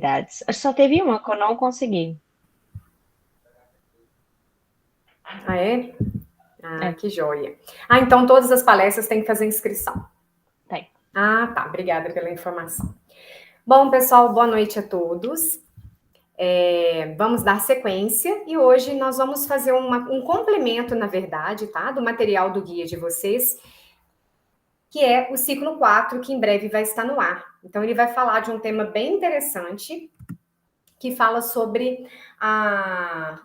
Acho que só teve uma que eu não consegui. Ah, é? Ah, É, que joia. Ah, então todas as palestras têm que fazer inscrição. tem. Ah, tá. Obrigada pela informação. Bom, pessoal, boa noite a todos. Vamos dar sequência e hoje nós vamos fazer um complemento, na verdade, tá? Do material do guia de vocês, que é o ciclo 4, que em breve vai estar no ar. Então, ele vai falar de um tema bem interessante, que fala sobre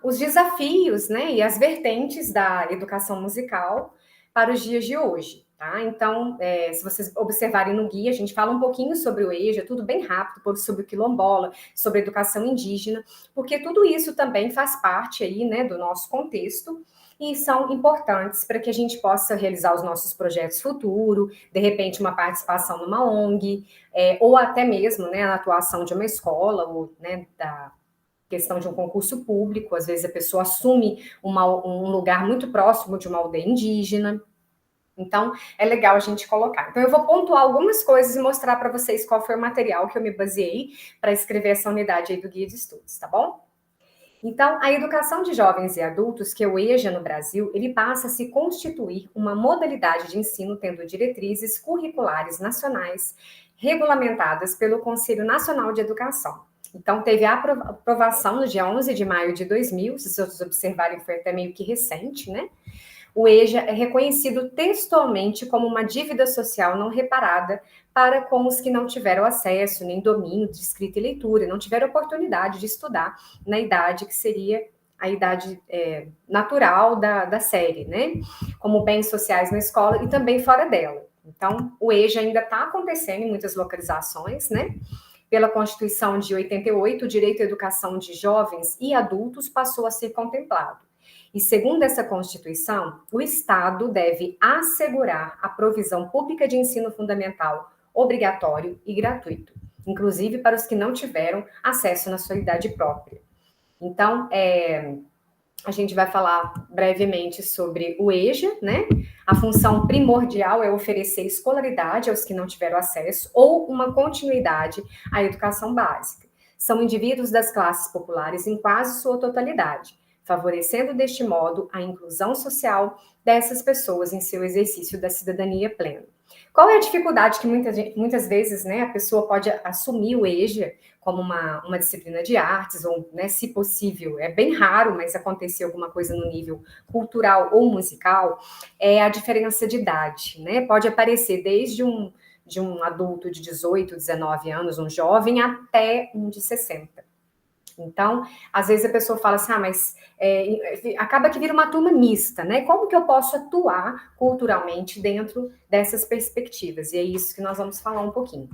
os desafios, né, e as vertentes da educação musical para os dias de hoje, tá? Então, se vocês observarem no guia, a gente fala um pouquinho sobre o EJA, tudo bem rápido, sobre o quilombola, sobre a educação indígena, porque tudo isso também faz parte aí, né, do nosso contexto e são importantes para que a gente possa realizar os nossos projetos futuro, de repente uma participação numa ONG, ou até mesmo, né, a atuação de uma escola, ou, né, da questão de um concurso público, às vezes a pessoa assume um lugar muito próximo de uma aldeia indígena, então é legal a gente colocar. Então eu vou pontuar algumas coisas e mostrar para vocês qual foi o material que eu me baseei para escrever essa unidade aí do guia de estudos, tá bom? Então, a educação de jovens e adultos, que é o EJA no Brasil, ele passa a se constituir uma modalidade de ensino tendo diretrizes curriculares nacionais regulamentadas pelo Conselho Nacional de Educação. Então, teve a aprovação no dia 11 de maio de 2000, se vocês observarem, foi até meio que recente, né? O EJA é reconhecido textualmente como uma dívida social não reparada para com os que não tiveram acesso nem domínio de escrita e leitura, não tiveram oportunidade de estudar na idade que seria a idade natural da série, né? Como bens sociais na escola e também fora dela. Então, o EJA ainda está acontecendo em muitas localizações, né? Pela Constituição de 88, o direito à educação de jovens e adultos passou a ser contemplado. E segundo essa Constituição, o Estado deve assegurar a provisão pública de ensino fundamental obrigatório e gratuito, inclusive para os que não tiveram acesso na sua idade própria. Então, a gente vai falar brevemente sobre o EJA, né? A função primordial é oferecer escolaridade aos que não tiveram acesso ou uma continuidade à educação básica. São indivíduos das classes populares em quase sua totalidade, favorecendo deste modo a inclusão social dessas pessoas em seu exercício da cidadania plena. Qual é a dificuldade que muitas vezes, né, a pessoa pode assumir o EJA como uma disciplina de artes, ou, né, se possível, é bem raro, mas acontecer alguma coisa no nível cultural ou musical, é a diferença de idade, né? Pode aparecer desde de um adulto de 18, 19 anos, um jovem, até um de 60. Então, às vezes a pessoa fala assim, mas acaba que vira uma turma mista, né? Como que eu posso atuar culturalmente dentro dessas perspectivas? E é isso que nós vamos falar um pouquinho.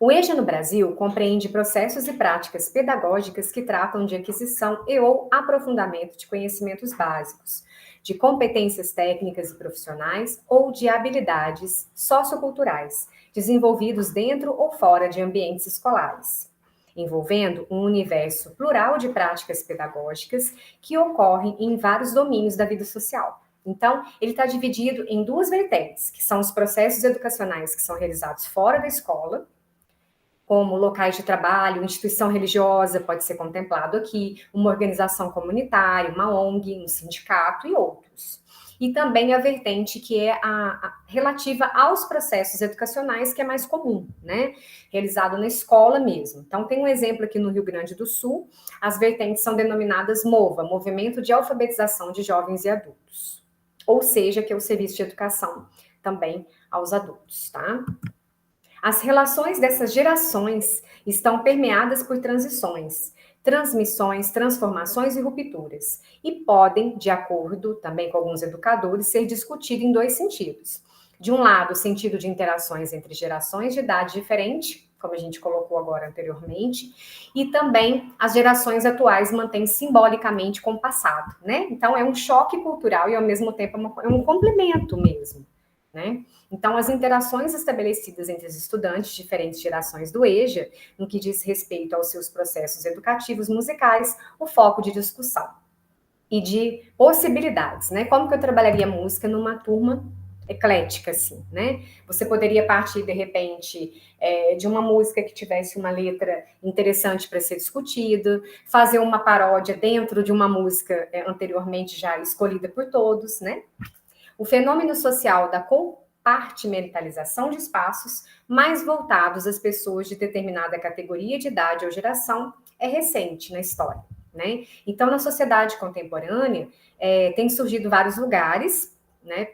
O EJA no Brasil compreende processos e práticas pedagógicas que tratam de aquisição e ou aprofundamento de conhecimentos básicos, de competências técnicas e profissionais ou de habilidades socioculturais, desenvolvidos dentro ou fora de ambientes escolares, envolvendo um universo plural de práticas pedagógicas que ocorrem em vários domínios da vida social. Então, ele está dividido em duas vertentes, que são os processos educacionais que são realizados fora da escola, como locais de trabalho, instituição religiosa pode ser contemplado aqui, uma organização comunitária, uma ONG, um sindicato e outros. E também a vertente que é a relativa aos processos educacionais, que é mais comum, né? Realizado na escola mesmo. Então, tem um exemplo aqui no Rio Grande do Sul, as vertentes são denominadas MOVA, Movimento de Alfabetização de Jovens e Adultos. Ou seja, que é o serviço de educação também aos adultos, tá? As relações dessas gerações estão permeadas por transições, transmissões, transformações e rupturas, e podem, de acordo também com alguns educadores, ser discutidas em dois sentidos. De um lado, o sentido de interações entre gerações de idade diferente, como a gente colocou agora anteriormente, e também as gerações atuais mantêm simbolicamente com o passado, né? Então é um choque cultural e ao mesmo tempo é um complemento mesmo, né? Então, as interações estabelecidas entre os estudantes de diferentes gerações do EJA, no que diz respeito aos seus processos educativos musicais, o foco de discussão e de possibilidades, né? Como que eu trabalharia música numa turma eclética, assim, né? Você poderia partir, de repente, de uma música que tivesse uma letra interessante para ser discutida, fazer uma paródia dentro de uma música anteriormente já escolhida por todos, né? O fenômeno social da compartimentalização de espaços mais voltados às pessoas de determinada categoria de idade ou geração é recente na história, né? Então, na sociedade contemporânea, tem surgido vários lugares, né?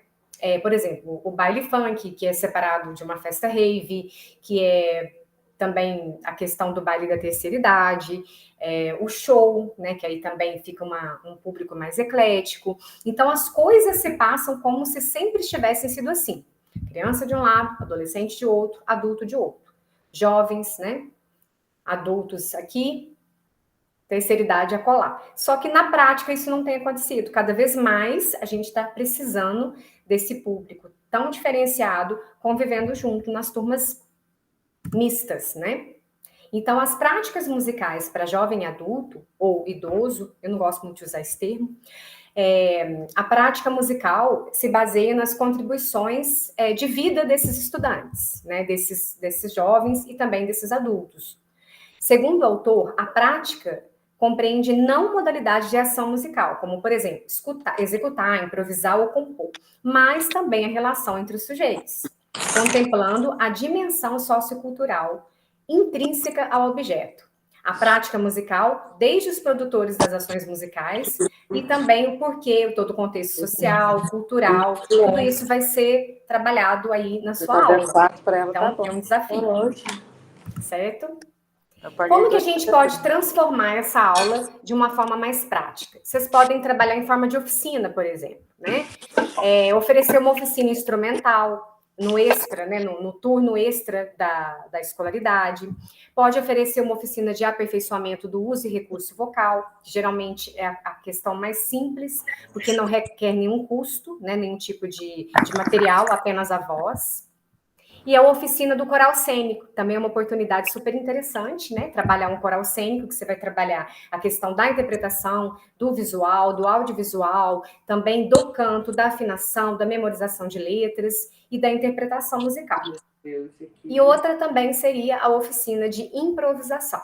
Por exemplo, o baile funk, que é separado de uma festa rave, que é também a questão do baile da terceira idade, o show, né, que aí também fica um público mais eclético. Então, as coisas se passam como se sempre tivessem sido assim. Criança de um lado, adolescente de outro, adulto de outro. Jovens, né, adultos aqui, terceira idade acolá. Só que na prática isso não tem acontecido. Cada vez mais a gente está precisando desse público tão diferenciado convivendo junto nas turmas mistas, né? Então, as práticas musicais para jovem adulto ou idoso, eu não gosto muito de usar esse termo, a prática musical se baseia nas contribuições de vida desses estudantes, né, desses jovens e também desses adultos. Segundo o autor, a prática compreende não modalidade de ação musical, como, por exemplo, escutar, executar, improvisar ou compor, mas também a relação entre os sujeitos, contemplando a dimensão sociocultural intrínseca ao objeto. A prática musical, desde os produtores das ações musicais, e também o porquê, todo o contexto social, cultural, tudo isso vai ser trabalhado aí na sua aula. Então, é um desafio, certo? Como que a gente pode transformar essa aula de uma forma mais prática? Vocês podem trabalhar em forma de oficina, por exemplo, né? Oferecer uma oficina instrumental no extra, né? No turno extra da escolaridade. Pode oferecer uma oficina de aperfeiçoamento do uso e recurso vocal, que geralmente é a questão mais simples, porque não requer nenhum custo, né? Nenhum tipo de material, apenas a voz. E a oficina do coral cênico, também é uma oportunidade super interessante, né? Trabalhar um coral cênico, que você vai trabalhar a questão da interpretação, do visual, do audiovisual, também do canto, da afinação, da memorização de letras e da interpretação musical. E outra também seria a oficina de improvisação.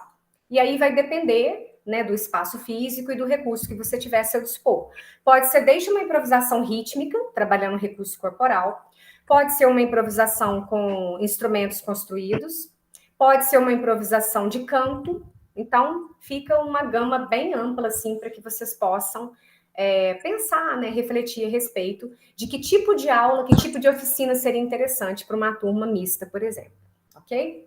E aí vai depender, né, do espaço físico e do recurso que você tiver a seu dispor. Pode ser desde uma improvisação rítmica, trabalhando o recurso corporal, pode ser uma improvisação com instrumentos construídos, pode ser uma improvisação de canto. Então, fica uma gama bem ampla, assim, para que vocês possam pensar, né, refletir a respeito de que tipo de aula, que tipo de oficina seria interessante para uma turma mista, por exemplo. Ok?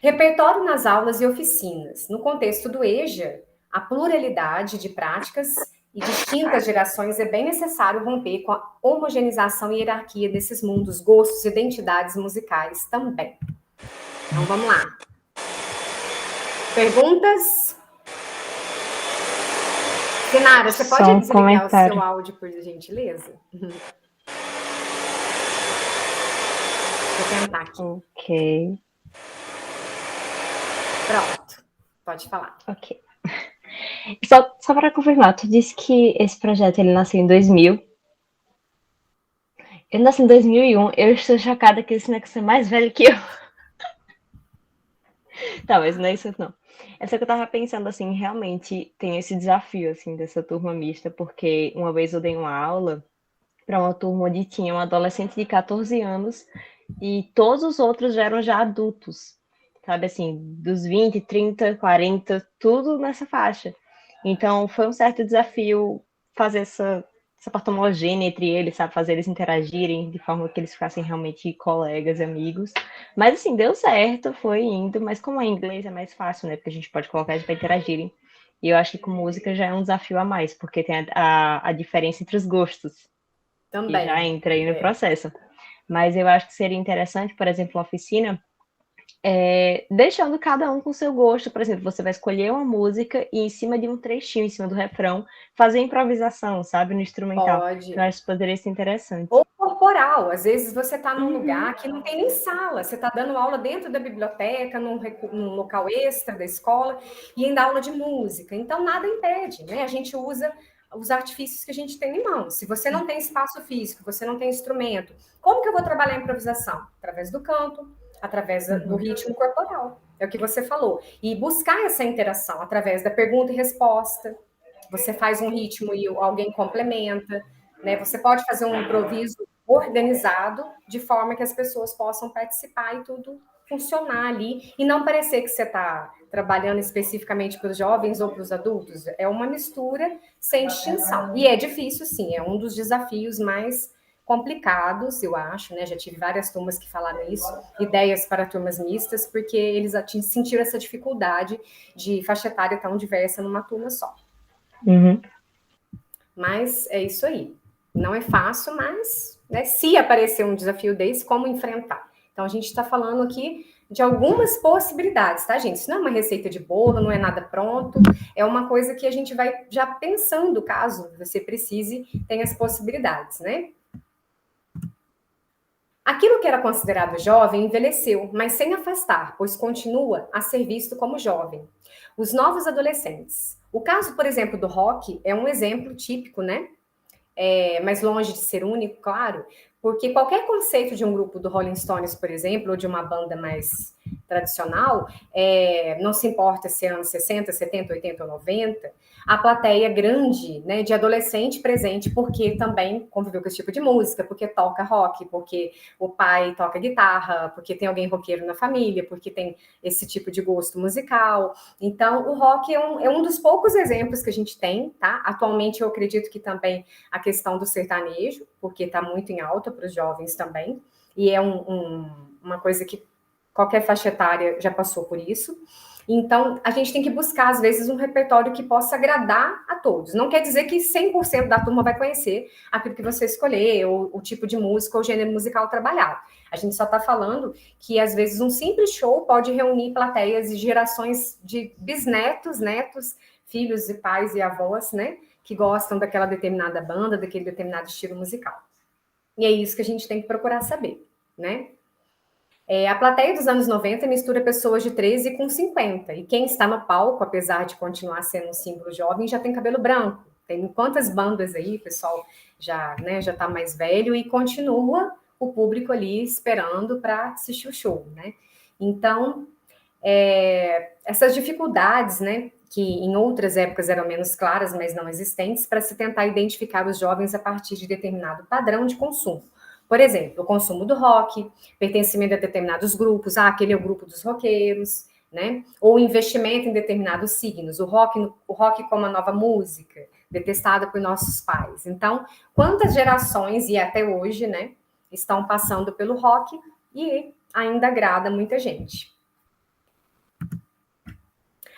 Repertório nas aulas e oficinas. No contexto do EJA, a pluralidade de práticas e distintas gerações é bem necessário romper com a homogeneização e hierarquia desses mundos, gostos e identidades musicais também. Então, vamos lá. Perguntas? Sinara, você pode desligar o seu áudio, por gentileza? Deixa eu tentar aqui. Ok. Pronto. Pode falar. Ok. Só para confirmar, tu disse que esse projeto ele nasceu em 2000. Eu nasci em 2001. Eu estou chocada que esse Nex é mais velho que eu. Tá, mas não é isso não. É só que eu tava pensando, assim, realmente tem esse desafio, assim, dessa turma mista, porque uma vez eu dei uma aula para uma turma onde tinha um adolescente de 14 anos e todos os outros já eram já adultos, sabe, assim, dos 20, 30, 40, tudo nessa faixa. Então, foi um certo desafio fazer essa parte homogênea entre eles, sabe, fazer eles interagirem de forma que eles ficassem realmente colegas, amigos. Mas, assim, deu certo, foi indo, mas como é inglês é mais fácil, né, porque a gente pode colocar eles para interagirem. E eu acho que com música já é um desafio a mais, porque tem a diferença entre os gostos, também, que já entra aí no processo. Mas eu acho que seria interessante, por exemplo, uma oficina, deixando cada um com o seu gosto. Por exemplo, você vai escolher uma música e em cima de um trechinho, em cima do refrão, fazer improvisação, sabe, no instrumental. Pode. Eu acho que poderia ser interessante. Ou corporal. Às vezes você está num lugar que não tem nem sala, você está dando aula dentro da biblioteca, num local extra da escola, e ainda aula de música. Então, nada impede, né? A gente usa os artifícios que a gente tem em mãos. Se você não tem espaço físico, você não tem instrumento, como que eu vou trabalhar a improvisação? Através do canto, através do ritmo corporal. É o que você falou. E buscar essa interação através da pergunta e resposta. Você faz um ritmo e alguém complementa, né? Você pode fazer um improviso organizado de forma que as pessoas possam participar e tudo funcionar ali e não parecer que você está trabalhando especificamente para os jovens ou para os adultos. É uma mistura sem distinção. E é difícil, sim, é um dos desafios mais complicados, eu acho, né? Já tive várias turmas que falaram isso, ideias para turmas mistas, porque eles sentiram essa dificuldade de faixa etária tão diversa numa turma só. Uhum. Mas é isso aí. Não é fácil, mas né, se aparecer um desafio desse, como enfrentar? Então, a gente está falando aqui de algumas possibilidades, tá, gente? Isso não é uma receita de bolo, não é nada pronto, é uma coisa que a gente vai já pensando, caso você precise, tem as possibilidades, né? Aquilo que era considerado jovem envelheceu, mas sem afastar, pois continua a ser visto como jovem. Os novos adolescentes. O caso, por exemplo, do rock é um exemplo típico, né? Mas longe de ser único, claro, porque qualquer conceito de um grupo do Rolling Stones, por exemplo, ou de uma banda mais tradicional, não se importa se é anos 60, 70, 80 ou 90, a plateia grande, né, de adolescente presente, porque também conviveu com esse tipo de música, porque toca rock, porque o pai toca guitarra, porque tem alguém roqueiro na família, porque tem esse tipo de gosto musical. Então, o rock é um dos poucos exemplos que a gente tem, tá? Atualmente, eu acredito que também a questão do sertanejo, porque está muito em alta para os jovens também, e é uma coisa que qualquer faixa etária já passou por isso. Então, a gente tem que buscar, às vezes, um repertório que possa agradar a todos. Não quer dizer que 100% da turma vai conhecer aquilo que você escolher, ou o tipo de música ou gênero musical trabalhado. A gente só está falando que, às vezes, um simples show pode reunir plateias e gerações de bisnetos, netos, filhos e pais e avós, né? Que gostam daquela determinada banda, daquele determinado estilo musical. E é isso que a gente tem que procurar saber, né? A plateia dos anos 90 mistura pessoas de 13 com 50. E quem está no palco, apesar de continuar sendo um símbolo jovem, já tem cabelo branco. Tem quantas bandas aí, o pessoal já está mais velho e continua o público ali esperando para assistir o show, né? Então, essas dificuldades, né, que em outras épocas eram menos claras, mas não existentes, para se tentar identificar os jovens a partir de determinado padrão de consumo. Por exemplo, o consumo do rock, pertencimento a determinados grupos, aquele é o grupo dos roqueiros, né? Ou investimento em determinados signos, o rock como a nova música, detestada por nossos pais. Então, quantas gerações, e até hoje, né, estão passando pelo rock e ainda agrada muita gente.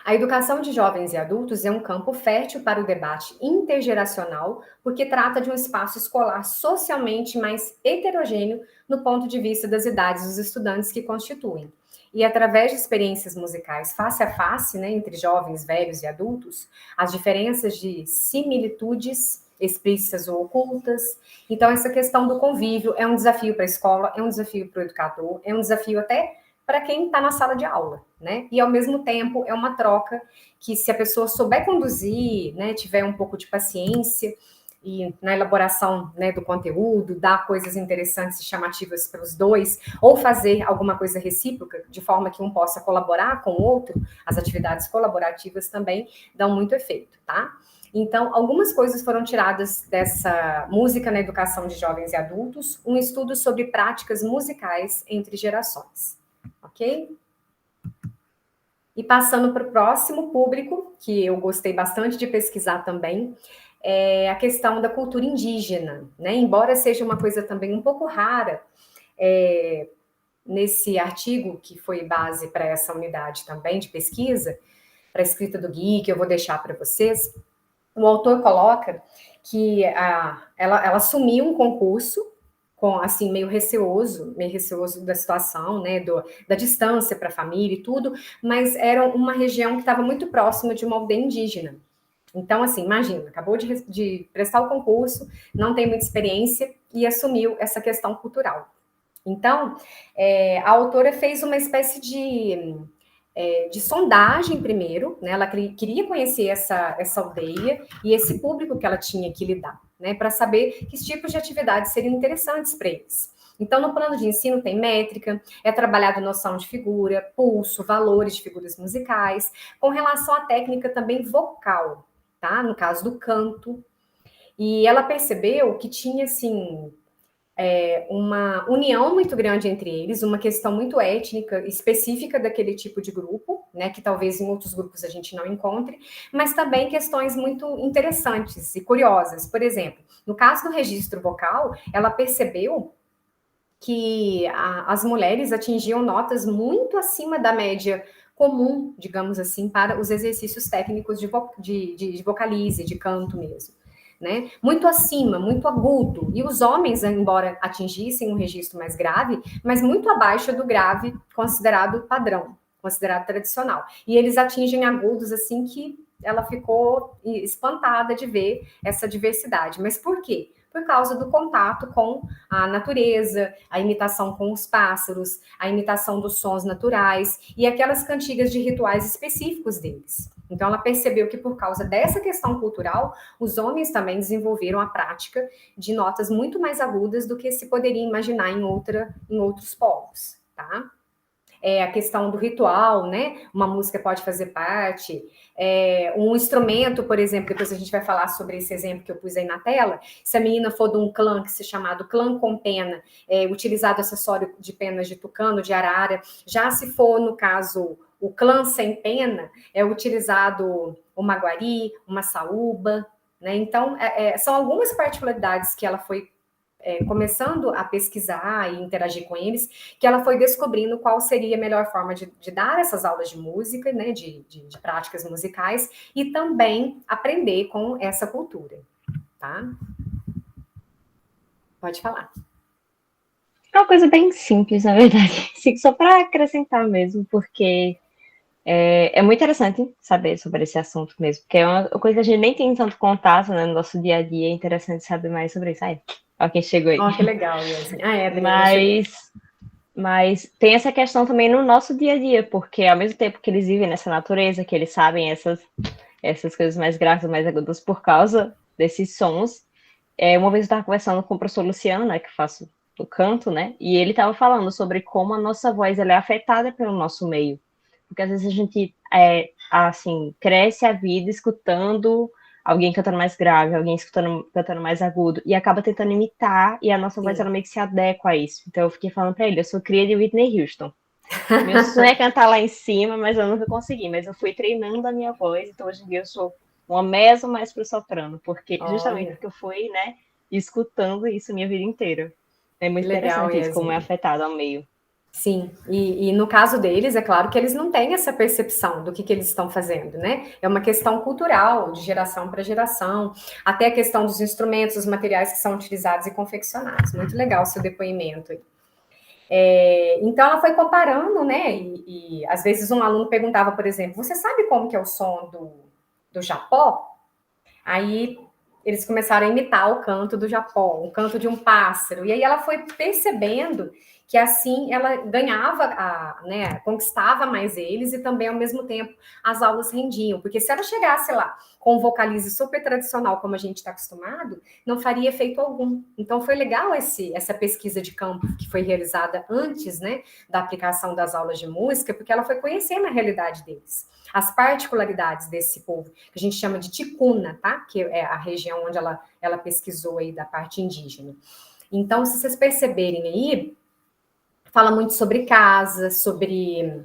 A educação de jovens e adultos é um campo fértil para o debate intergeracional, porque trata de um espaço escolar socialmente mais heterogêneo no ponto de vista das idades dos estudantes que constituem. E através de experiências musicais face a face, né, entre jovens, velhos e adultos, as diferenças de similitudes explícitas ou ocultas. Então, essa questão do convívio é um desafio para a escola, é um desafio para o educador, é um desafio até para quem está na sala de aula, né? E ao mesmo tempo é uma troca que, se a pessoa souber conduzir, né, tiver um pouco de paciência e na elaboração, né, do conteúdo, dar coisas interessantes e chamativas para os dois, ou fazer alguma coisa recíproca, de forma que um possa colaborar com o outro, as atividades colaborativas também dão muito efeito, tá? Então, algumas coisas foram tiradas dessa música na educação de jovens e adultos, um estudo sobre práticas musicais entre gerações. Ok? E passando para o próximo público, que eu gostei bastante de pesquisar também, é a questão da cultura indígena, né? Embora seja uma coisa também um pouco rara, nesse artigo que foi base para essa unidade também de pesquisa, para a escrita do Gui, que eu vou deixar para vocês, o autor coloca que ela assumiu um concurso assim, meio receoso da situação, né, da distância para a família e tudo, mas era uma região que estava muito próxima de uma aldeia indígena. Então, assim, imagina, acabou de prestar o concurso, não tem muita experiência e assumiu essa questão cultural. Então, a autora fez uma espécie de de sondagem primeiro, né? Ela queria conhecer essa aldeia e esse público que ela tinha que lidar, né? Para saber que tipos de atividades seriam interessantes para eles. Então, no plano de ensino tem métrica, é trabalhado noção de figura, pulso, valores de figuras musicais, com relação à técnica também vocal, tá? No caso do canto. E ela percebeu que tinha, assim, uma união muito grande entre eles, uma questão muito étnica, específica daquele tipo de grupo, né, que talvez em outros grupos a gente não encontre, mas também questões muito interessantes e curiosas. Por exemplo, no caso do registro vocal, ela percebeu que as mulheres atingiam notas muito acima da média comum, digamos assim, para os exercícios técnicos de vocalize, de canto mesmo. Né? Muito acima, muito agudo. E os homens, embora atingissem um registro mais grave, mas muito abaixo do grave considerado padrão, considerado tradicional. E eles atingem agudos assim que ela ficou espantada de ver essa diversidade. Mas por quê? Por causa do contato com a natureza, a imitação com os pássaros, a imitação dos sons naturais e aquelas cantigas de rituais específicos deles. Então, ela percebeu que, por causa dessa questão cultural, os homens também desenvolveram a prática de notas muito mais agudas do que se poderia imaginar em outros povos, tá? A questão do ritual, né? Uma música pode fazer parte. Um instrumento, por exemplo, depois a gente vai falar sobre esse exemplo que eu pus aí na tela. Se a menina for de um clã que se chamado clã com pena, utilizado acessório de penas de tucano, de arara. Já se for, no caso, o clã sem pena, é utilizado uma guari, uma saúba, né? Então, são algumas particularidades que ela foi começando a pesquisar e interagir com eles, que ela foi descobrindo qual seria a melhor forma de dar essas aulas de música, né, de práticas musicais, e também aprender com essa cultura, tá? Pode falar. É uma coisa bem simples, na verdade. Só para acrescentar mesmo, porque é muito interessante saber sobre esse assunto mesmo, porque é uma coisa que a gente nem tem tanto contato, né, no nosso dia a dia. É interessante saber mais sobre isso. Ó, quem chegou aí. Ó, que legal, Yasmin. A Adriana chegou. Mas tem essa questão também no nosso dia a dia, porque ao mesmo tempo que eles vivem nessa natureza, que eles sabem essas coisas mais graves, mais agudas por causa desses sons. Uma vez eu estava conversando com o professor Luciano, né, que eu faço o canto, né, e ele estava falando sobre como a nossa voz ela é afetada pelo nosso meio. Porque às vezes a gente, assim, cresce a vida escutando alguém cantando mais grave, alguém cantando mais agudo, e acaba tentando imitar, e a nossa voz ela meio que se adequa a isso. Então eu fiquei falando para ele, eu sou cria de Whitney Houston. Meu sonho é cantar lá em cima, mas eu nunca consegui. Mas eu fui treinando a minha voz, então hoje em dia eu sou uma meso mais pro soprano, justamente Olha, porque eu fui, né, escutando isso minha vida inteira. É muito que legal, interessante isso, como é Yasmin. afetado ao meio. Sim, e no caso deles, é claro que eles não têm essa percepção do que eles estão fazendo, né? É uma questão cultural, de geração para geração, até a questão dos instrumentos, os materiais que são utilizados e confeccionados. Muito legal o seu depoimento. Então, ela foi comparando, né? E às vezes um aluno perguntava, por exemplo, você sabe como que é o som do Japó? Aí eles começaram a imitar o canto do Japó, o canto de um pássaro. E aí ela foi percebendo que assim ela ganhava, né, conquistava mais eles e também ao mesmo tempo as aulas rendiam, porque se ela chegasse lá com um vocalize super tradicional como a gente está acostumado, não faria efeito algum. Então foi legal essa pesquisa de campo que foi realizada antes, né, da aplicação das aulas de música, porque ela foi conhecendo a realidade deles, as particularidades desse povo, que a gente chama de ticuna, tá? Que é a região onde ela pesquisou aí da parte indígena. Então, se vocês perceberem aí, fala muito sobre casa, sobre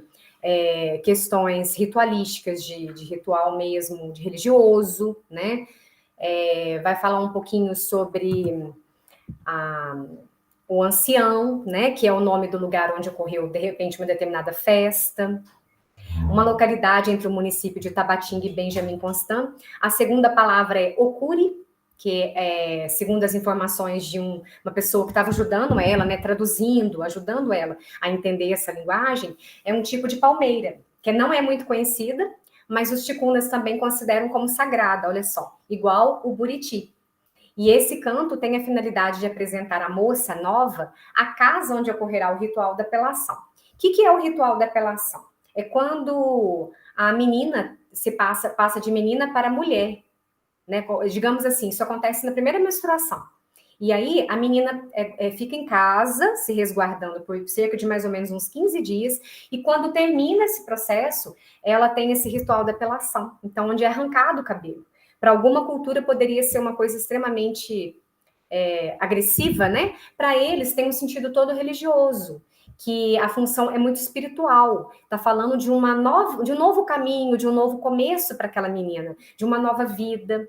questões ritualísticas, de ritual mesmo, de religioso, né? Vai falar um pouquinho sobre o ancião, né? Que é o nome do lugar onde ocorreu, de repente, uma determinada festa. Uma localidade entre o município de Tabatinga e Benjamin Constant. A segunda palavra é Okuri, que segundo as informações de uma pessoa que estava ajudando ela, né, traduzindo, ajudando ela a entender essa linguagem, é um tipo de palmeira, que não é muito conhecida, mas os ticunas também consideram como sagrada, olha só, igual o buriti. E esse canto tem a finalidade de apresentar à moça nova a casa onde ocorrerá o ritual da apelação. O que é o ritual da apelação? é quando a menina se passa de menina para mulher, né? Digamos assim, isso acontece na primeira menstruação. E aí a menina fica em casa, se resguardando por cerca de mais ou menos uns 15 dias, e quando termina esse processo, ela tem esse ritual da delação, então onde é arrancado o cabelo. Para alguma cultura poderia ser uma coisa extremamente agressiva, né? Para eles tem um sentido todo religioso, que a função é muito espiritual. Está falando de um novo caminho, de um novo começo para aquela menina, de uma nova vida.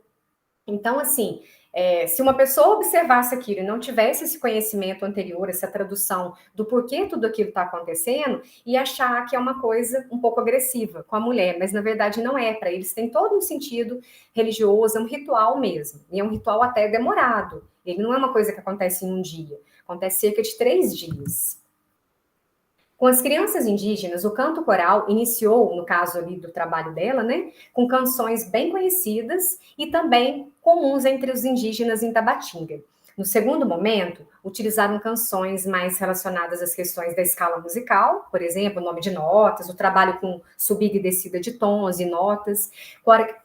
Então, assim, se uma pessoa observasse aquilo e não tivesse esse conhecimento anterior, essa tradução do porquê tudo aquilo está acontecendo, ia achar que é uma coisa um pouco agressiva com a mulher, mas na verdade não é. Para eles tem todo um sentido religioso, é um ritual mesmo, e é um ritual até demorado. Ele não é uma coisa que acontece em um dia, acontece cerca de 3 dias. Com as crianças indígenas, o canto coral iniciou, no caso ali do trabalho dela, né, com canções bem conhecidas e também comuns entre os indígenas em Tabatinga. No segundo momento, utilizaram canções mais relacionadas às questões da escala musical, por exemplo, o nome de notas, o trabalho com subida e descida de tons e notas,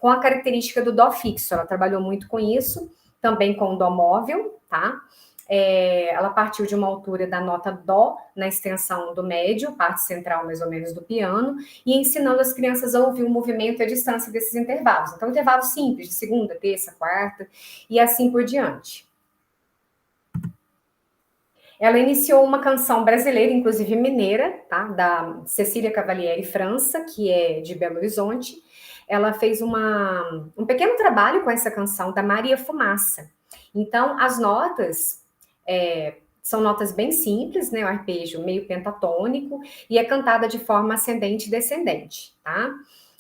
com a característica do dó fixo. Ela trabalhou muito com isso, também com o dó móvel, tá? Ela partiu de uma altura da nota dó na extensão do médio, parte central mais ou menos do piano, e ensinando as crianças a ouvir o movimento e a distância desses intervalos. Então, intervalos simples, de segunda, terça, quarta, e assim por diante. Ela iniciou uma canção brasileira, inclusive mineira, tá? Da Cecília Cavalieri França, que é de Belo Horizonte. Ela fez um pequeno trabalho com essa canção da Maria Fumaça. Então, as notas são notas bem simples, né? O arpejo meio pentatônico e é cantada de forma ascendente e descendente, tá?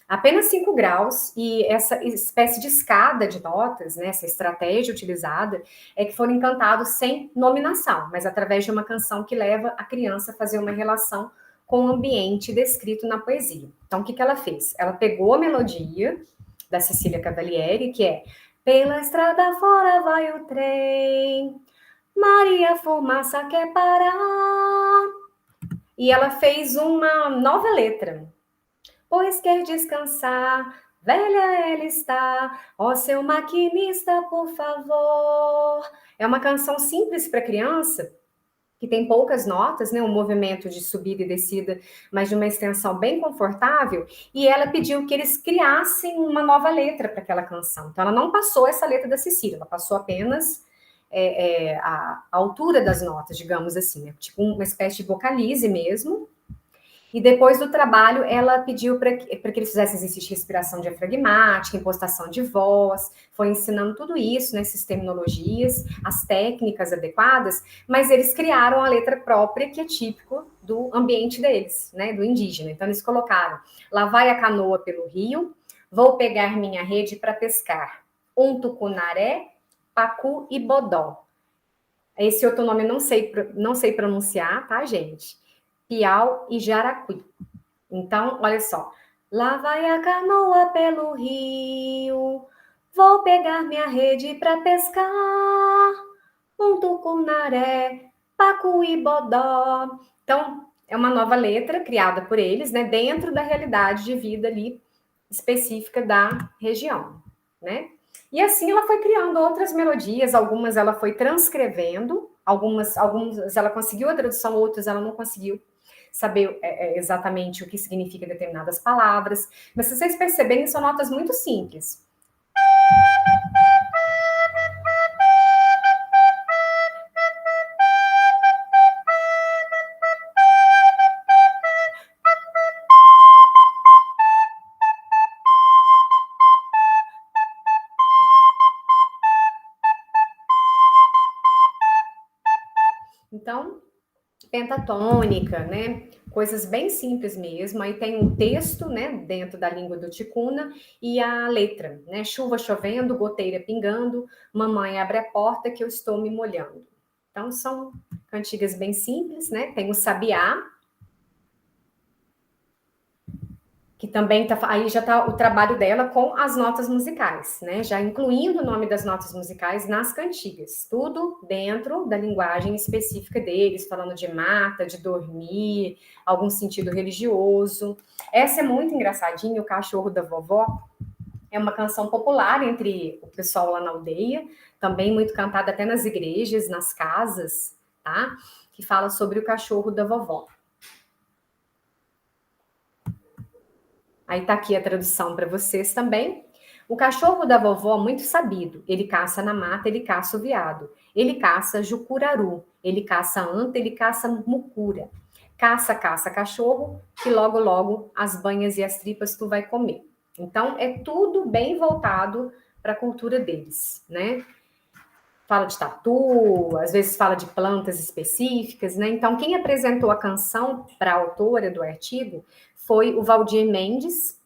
Apenas 5 graus, e essa espécie de escada de notas, né, essa estratégia utilizada, é que foram cantados sem nominação, mas através de uma canção que leva a criança a fazer uma relação com o ambiente descrito na poesia. Então, o que ela fez? Ela pegou a melodia da Cecília Cavalieri, que é Pela estrada fora vai o trem, Maria Fumaça quer parar. E ela fez uma nova letra. Pois quer descansar, velha ela está, ó seu maquinista, por favor. É uma canção simples para criança, que tem poucas notas, né, um movimento de subida e descida, mas de uma extensão bem confortável, e ela pediu que eles criassem uma nova letra para aquela canção. Então, ela não passou essa letra da Cecília, ela passou apenas a altura das notas, digamos assim, né, tipo uma espécie de vocalize mesmo. E depois do trabalho, ela pediu para que eles fizessem exercício de respiração diafragmática, impostação de voz, foi ensinando tudo isso, né, essas terminologias, as técnicas adequadas, mas eles criaram a letra própria, que é típico do ambiente deles, né, do indígena. Então, eles colocaram: lá vai a canoa pelo rio, vou pegar minha rede para pescar, um tucunaré, pacu e bodó. Esse outro nome eu não sei pronunciar, tá, gente? Piau e Jaracuí. Então, olha só. Lá vai a canoa pelo rio, vou pegar minha rede para pescar, um tucunaré, pacu e bodó. Então, é uma nova letra criada por eles, né, dentro da realidade de vida ali específica da região, né? E assim ela foi criando outras melodias, algumas ela foi transcrevendo, algumas ela conseguiu a tradução, outras ela não conseguiu saber exatamente o que significa determinadas palavras, mas se vocês perceberem, são notas muito simples. Então, pentatônica, né? Coisas bem simples mesmo. Aí tem um texto, né, dentro da língua do ticuna e a letra, né? Chuva chovendo, goteira pingando, mamãe abre a porta que eu estou me molhando. Então são cantigas bem simples, né? Tem o sabiá. que também aí já está o trabalho dela com as notas musicais, né? Já incluindo o nome das notas musicais nas cantigas, tudo dentro da linguagem específica deles, falando de mata, de dormir, algum sentido religioso. Essa é muito engraçadinha, o Cachorro da Vovó. É uma canção popular entre o pessoal lá na aldeia, também muito cantada até nas igrejas, nas casas, tá? Que fala sobre o cachorro da vovó. Aí tá aqui a tradução para vocês também. O cachorro da vovó, muito sabido, ele caça na mata, ele caça o veado. Ele caça jucuraru, ele caça anta, ele caça mucura. Caça, caça cachorro, que logo, logo as banhas e as tripas tu vai comer. Então, é tudo bem voltado para a cultura deles, né? Fala de tatu, às vezes fala de plantas específicas, né? Então, quem apresentou a canção para a autora do artigo foi o Valdir Mendes.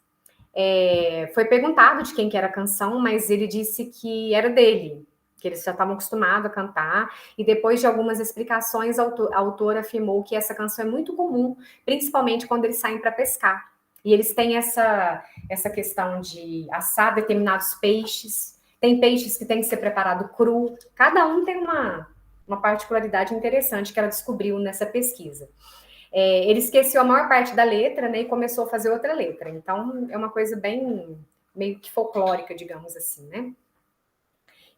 Foi perguntado de quem que era a canção, mas ele disse que era dele, que eles já estavam acostumados a cantar, e depois de algumas explicações, a autora afirmou que essa canção é muito comum, principalmente quando eles saem para pescar. E eles têm essa questão de assar determinados peixes, tem peixes que tem que ser preparado cru, cada um tem uma particularidade interessante que ela descobriu nessa pesquisa. Ele esqueceu a maior parte da letra, né, e começou a fazer outra letra. Então, é uma coisa bem, meio que folclórica, digamos assim, né?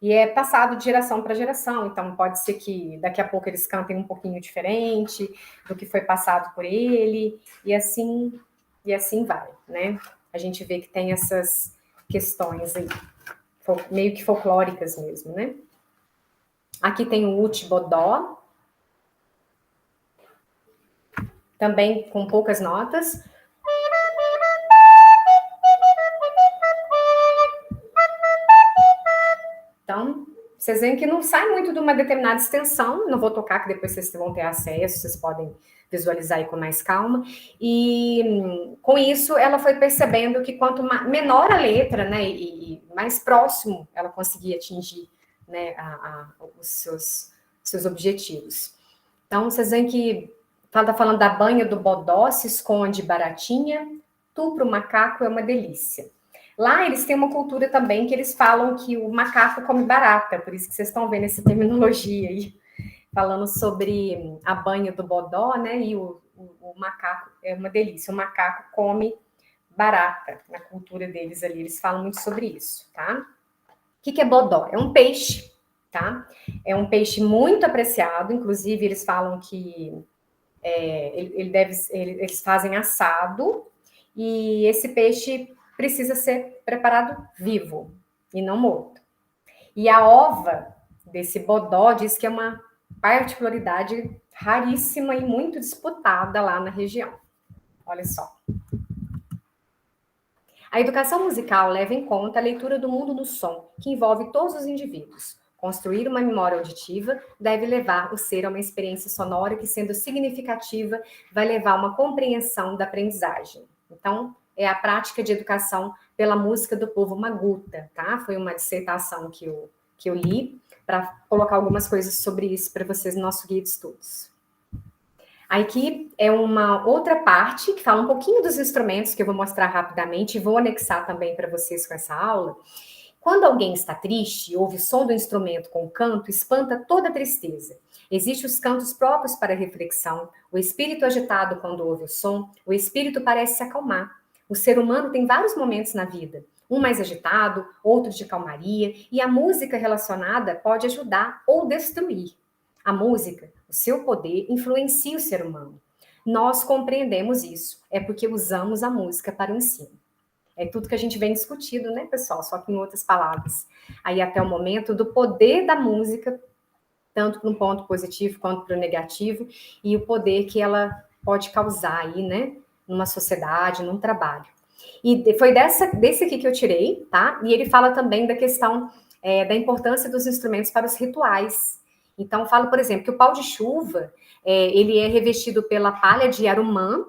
E é passado de geração para geração, então pode ser que daqui a pouco eles cantem um pouquinho diferente do que foi passado por ele, e assim vai, né? A gente vê que tem essas questões aí, meio que folclóricas mesmo, né? Aqui tem o Utibodó, também com poucas notas. Então, vocês veem que não sai muito de uma determinada extensão, não vou tocar, que depois vocês vão ter acesso, vocês podem visualizar aí com mais calma. E com isso, ela foi percebendo que quanto menor a letra, né, e mais próximo ela conseguia atingir, né, os seus objetivos. Então, vocês veem que está falando da banha do bodó, se esconde baratinha, tu pro macaco é uma delícia. Lá eles têm uma cultura também que eles falam que o macaco come barata, por isso que vocês estão vendo essa terminologia aí, falando sobre a banha do bodó, né? E o macaco é uma delícia, o macaco come barata na cultura deles ali, eles falam muito sobre isso, tá? O que é bodó? É um peixe, tá? É um peixe muito apreciado, inclusive eles falam que eles fazem assado, e esse peixe precisa ser preparado vivo e não morto. E a ova desse bodó diz que é uma particularidade raríssima e muito disputada lá na região. Olha só. A educação musical leva em conta a leitura do mundo do som, que envolve todos os indivíduos. Construir uma memória auditiva deve levar o ser a uma experiência sonora que, sendo significativa, vai levar a uma compreensão da aprendizagem. Então, é a prática de educação pela música do povo Maguta, tá? Foi uma dissertação que eu li para colocar algumas coisas sobre isso para vocês no nosso guia de estudos. Aqui é uma outra parte que fala um pouquinho dos instrumentos que eu vou mostrar rapidamente e vou anexar também para vocês com essa aula. Quando alguém está triste, ouve o som do instrumento com o canto, espanta toda a tristeza. Existem os cantos próprios para a reflexão. O espírito agitado, quando ouve o som, o espírito parece se acalmar. O ser humano tem vários momentos na vida, um mais agitado, outro de calmaria, e a música relacionada pode ajudar ou destruir. A música, o seu poder, influencia o ser humano. Nós compreendemos isso, é porque usamos a música para o ensino. É tudo que a gente vem discutindo, né, pessoal? Só que em outras palavras. Aí até o momento do poder da música, tanto para um ponto positivo quanto para o negativo, e o poder que ela pode causar aí, né, numa sociedade, num trabalho. E foi desse aqui que eu tirei, tá? E ele fala também da questão da importância dos instrumentos para os rituais. Então, falo, por exemplo, que o pau de chuva, ele é revestido pela palha de arumã,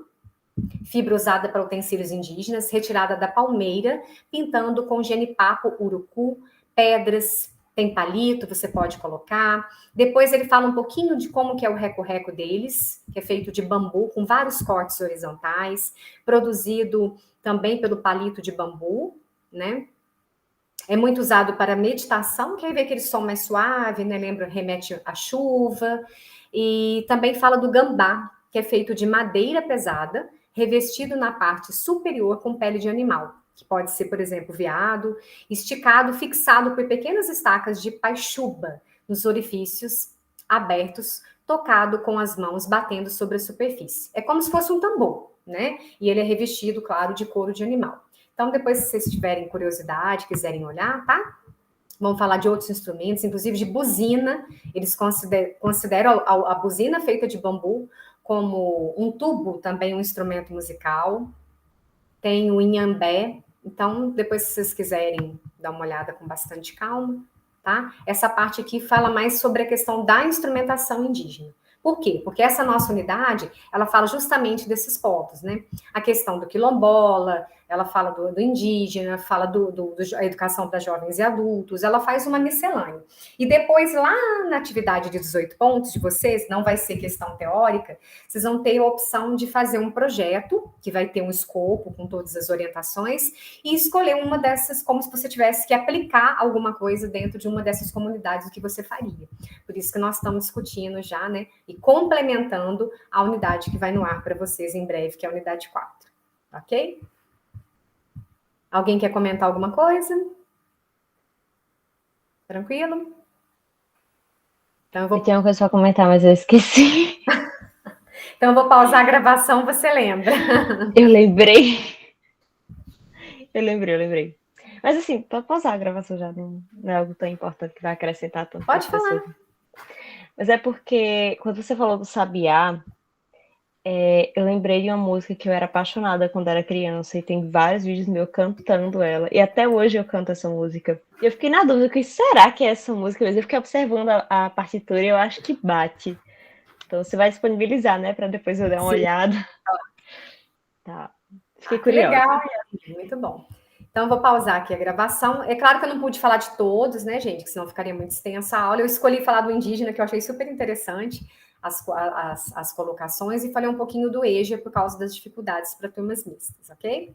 fibra usada para utensílios indígenas, retirada da palmeira, pintando com genipapo, urucu, pedras, Tem palito, você pode colocar. Depois ele fala um pouquinho de como que é o reco-reco deles, que é feito de bambu, com vários cortes horizontais, produzido também pelo palito de bambu, né? É muito usado para meditação, que aí vê aquele som mais suave, né? Lembra, remete à chuva. E também fala do gambá, que é feito de madeira pesada, revestido na parte superior com pele de animal, que pode ser, por exemplo, veado, esticado, fixado por pequenas estacas de paixuba nos orifícios abertos, tocado com as mãos batendo sobre a superfície. É como se fosse um tambor, né? E ele é revestido, claro, de couro de animal. Então, depois, se vocês tiverem curiosidade, quiserem olhar, tá? Vamos falar de outros instrumentos, inclusive de buzina. Eles consideram a buzina feita de bambu como um tubo, também um instrumento musical. Tem o inhambé. Então, depois, se vocês quiserem dar uma olhada com bastante calma, tá? Essa parte aqui fala mais sobre a questão da instrumentação indígena. Por quê? Porque essa nossa unidade, ela fala justamente desses povos, né? A questão do quilombola, ela fala do indígena, fala da educação para jovens e adultos, ela faz uma miscelânea. E depois, lá na atividade de 18 pontos de vocês, não vai ser questão teórica, vocês vão ter a opção de fazer um projeto, que vai ter um escopo com todas as orientações, e escolher uma dessas, como se você tivesse que aplicar alguma coisa dentro de uma dessas comunidades, o que você faria. Por isso que nós estamos discutindo já, né, e complementando a unidade que vai no ar para vocês em breve, que é a unidade 4. Ok? Alguém quer comentar alguma coisa? Tranquilo? Então, eu tinha uma coisa para comentar, mas eu esqueci. Então, eu vou pausar a gravação, você lembra? Eu lembrei. Eu lembrei. Mas assim, pode pausar a gravação já, não é algo tão importante que vai acrescentar tanto para as pessoas. Mas é porque, quando você falou do sabiá, eu lembrei de uma música que eu era apaixonada quando era criança, e tem vários vídeos meus cantando ela, e até hoje eu canto essa música. E eu fiquei na dúvida, que será que é essa música? Mas eu fiquei observando a partitura e eu acho que bate. Então você vai disponibilizar, né, para depois eu dar uma olhada. Tá. Fiquei curiosa. Legal, muito bom. Então, eu vou pausar aqui a gravação. É claro que eu não pude falar de todos, né, gente? Que senão ficaria muito extensa a aula. Eu escolhi falar do indígena, que eu achei super interessante, as colocações, e falei um pouquinho do EJA por causa das dificuldades para turmas mistas, ok?